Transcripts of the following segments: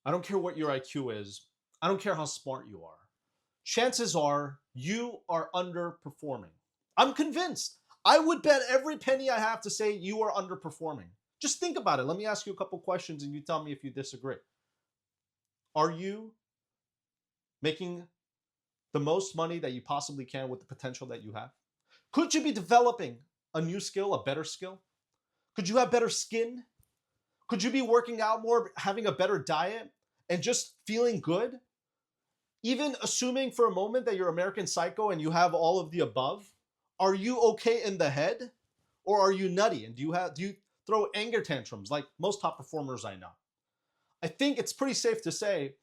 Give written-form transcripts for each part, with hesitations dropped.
I don't care what your IQ is. I don't care how smart you are. Chances are you are underperforming. I'm convinced. I would bet every penny I have to say you are underperforming. Just think about it. Let me ask you a couple questions and you tell me if you disagree. Are you making the most money that you possibly can with the potential that you have? Could you be developing a new skill, a better skill? Could you have better skin? Could you be working out more, having a better diet, and just feeling good? Even assuming for a moment that you're American Psycho and you have all of the above, are you okay in the head, or are you nutty? And do you throw anger tantrums like most top performers I know? I think it's pretty safe to say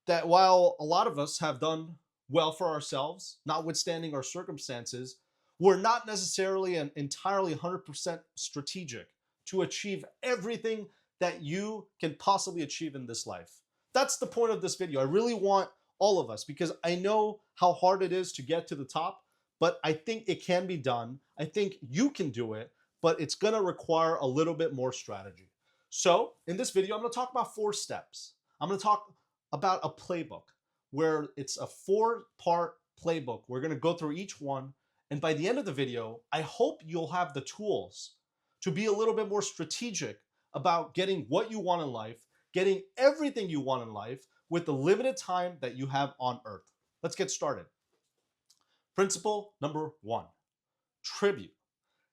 that while a lot of us have done well for ourselves, notwithstanding our circumstances, we're not necessarily an entirely 100% strategic to achieve everything that you can possibly achieve in this life. That's the point of this video. I really want all of us, because I know how hard it is to get to the top, but I think it can be done. I think you can do it, but it's going to require a little bit more strategy. So in this video, I'm going to talk about 4 steps. I'm going to talk about a playbook where it's a 4-part playbook. We're going to go through each one. And by the end of the video, I hope you'll have the tools to be a little bit more strategic about getting what you want in life, getting everything you want in life with the limited time that you have on earth. Let's get started. Principle number 1, tribute,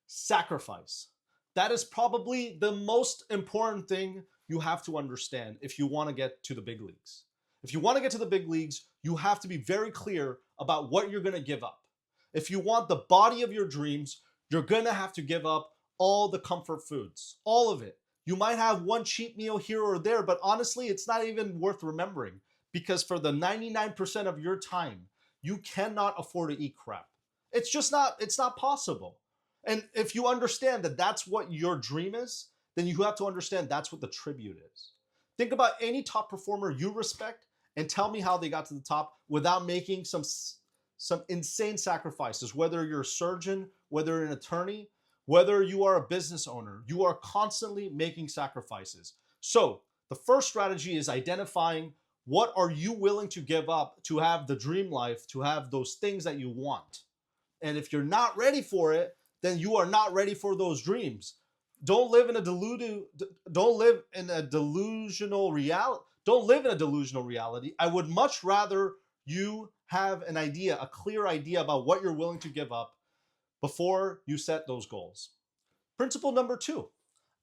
sacrifice. That is probably the most important thing you have to understand if you want to get to the big leagues. If you want to get to the big leagues, you have to be very clear about what you're going to give up. If you want the body of your dreams, you're going to have to give up all the comfort foods, all of it. You might have one cheat meal here or there, but honestly, it's not even worth remembering, because for the 99% of your time, you cannot afford to eat crap. It's not possible. And if you understand that that's what your dream is, then you have to understand that's what the tribute is. Think about any top performer you respect and tell me how they got to the top without making some insane sacrifices. Whether you're a surgeon, whether you're an attorney, whether you are a business owner, you are constantly making sacrifices. So the first strategy is identifying what are you willing to give up to have the dream life, to have those things that you want. And if you're not ready for it, then you are not ready for those dreams. Don't live in a delusional reality. Don't live in a delusional reality. I would much rather you have an idea, a clear idea about what you're willing to give up before you set those goals. Principle number 2,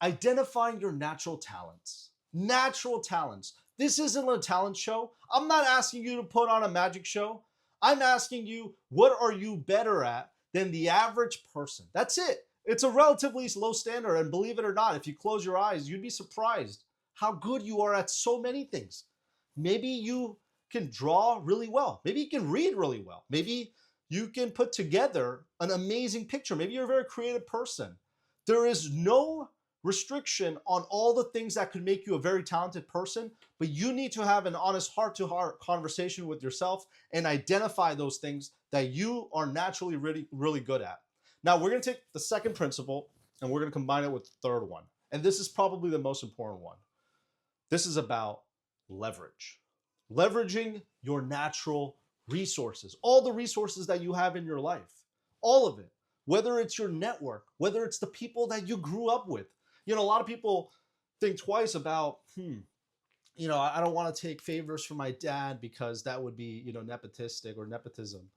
identifying your natural talents. Natural talents. This isn't a talent show. I'm not asking you to put on a magic show. I'm asking you, what are you better at than the average person? That's it. It's a relatively low standard, and believe it or not, if you close your eyes, you'd be surprised how good you are at so many things. Maybe you can draw really well. Maybe you can read really well. Maybe you can put together an amazing picture. Maybe you're a very creative person. There is no restriction on all the things that could make you a very talented person, but you need to have an honest heart-to-heart conversation with yourself and identify those things that you are naturally really, really good at. Now, we're going to take the second principle and we're going to combine it with the third one. And this is probably the most important one. This is about leverage. Leveraging your natural resources, all the resources that you have in your life, all of it, whether it's your network, whether it's the people that you grew up with. You know, a lot of people think twice about, I don't want to take favors from my dad because that would be, nepotistic or nepotism.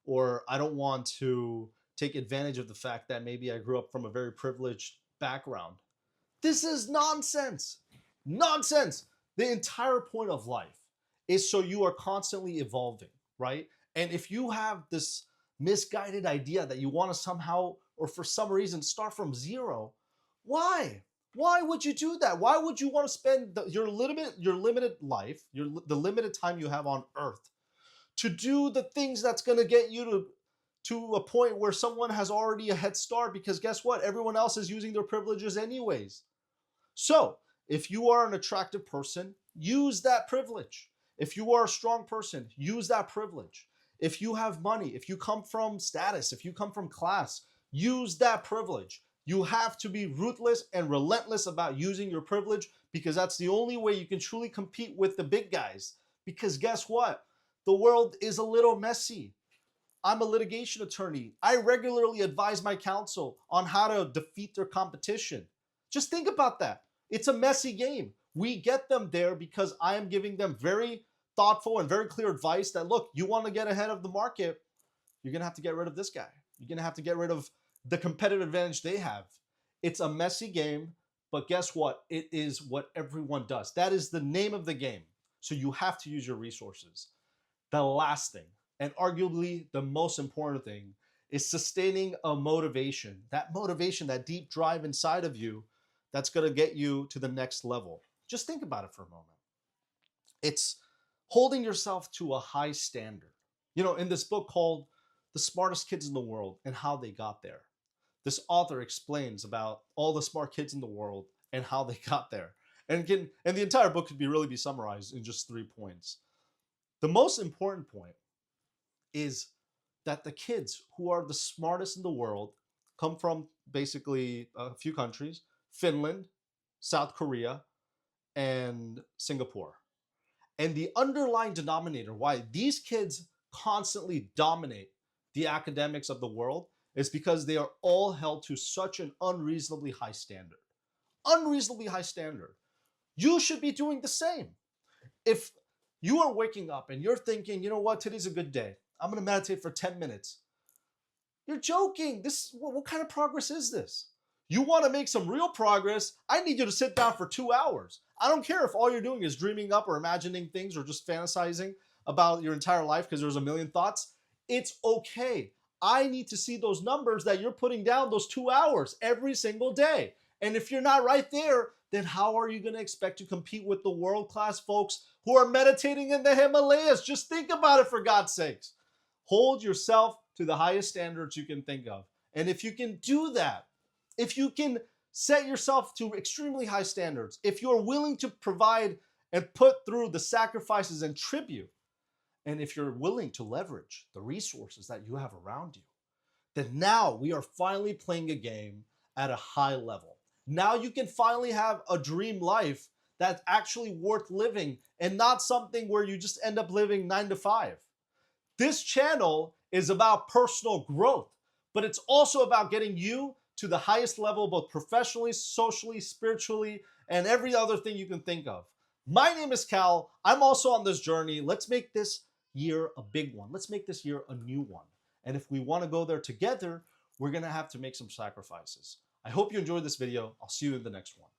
Or I don't want to take advantage of the fact that maybe I grew up from a very privileged background. This is nonsense. Nonsense. The entire point of life is so you are constantly evolving, right? And if you have this misguided idea that you want to somehow or for some reason start from zero, why? Why would you do that? Why would you want to spend your limited life, the limited time you have on earth to do the things that's going to get you to a point where someone has already a head start? Because guess what? Everyone else is using their privileges anyways. So if you are an attractive person, use that privilege. If you are a strong person, use that privilege. If you have money, if you come from status, if you come from class, use that privilege. You have to be ruthless and relentless about using your privilege, because that's the only way you can truly compete with the big guys. Because guess what? The world is a little messy. I'm a litigation attorney. I regularly advise my counsel on how to defeat their competition. Just think about that. It's a messy game. We get them there because I am giving them very thoughtful and very clear advice that, look, you want to get ahead of the market, you're going to have to get rid of this guy. You're going to have to get rid of the competitive advantage they have. It's a messy game, but guess what? It is what everyone does. That is the name of the game. So you have to use your resources. The last thing, and arguably the most important thing, is sustaining a motivation. That motivation, that deep drive inside of you that's going to get you to the next level. Just think about it for a moment. It's holding yourself to a high standard. You know, in this book called The Smartest Kids in the World and How They Got There, this author explains about all the smart kids in the world and how they got there. And the entire book could really be summarized in just 3 points. The most important point is that the kids who are the smartest in the world come from basically a few countries: Finland, South Korea, and Singapore. And the underlying denominator why these kids constantly dominate the academics of the world is because they are all held to such an unreasonably high standard. Unreasonably high standard. You should be doing the same. If you are waking up and you're thinking, you know what, today's a good day, I'm going to meditate for 10 minutes. You're joking. What kind of progress is this? You want to make some real progress, I need you to sit down for 2 hours. I don't care if all you're doing is dreaming up or imagining things or just fantasizing about your entire life because there's a million thoughts. It's okay. I need to see those numbers that you're putting down, those 2 hours every single day. And if you're not right there, then how are you going to expect to compete with the world-class folks who are meditating in the Himalayas? Just think about it, for God's sakes. Hold yourself to the highest standards you can think of. And if you can do that, if you can set yourself to extremely high standards, if you're willing to provide and put through the sacrifices and tribute, and if you're willing to leverage the resources that you have around you, then now we are finally playing a game at a high level. Now you can finally have a dream life that's actually worth living and not something where you just end up living 9 to 5. This channel is about personal growth, but it's also about getting you to the highest level, both professionally, socially, spiritually, and every other thing you can think of. My name is Cal. I'm also on this journey. Let's make this year a big one. Let's make this year a new one. And if we want to go there together, we're going to have to make some sacrifices. I hope you enjoyed this video. I'll see you in the next one.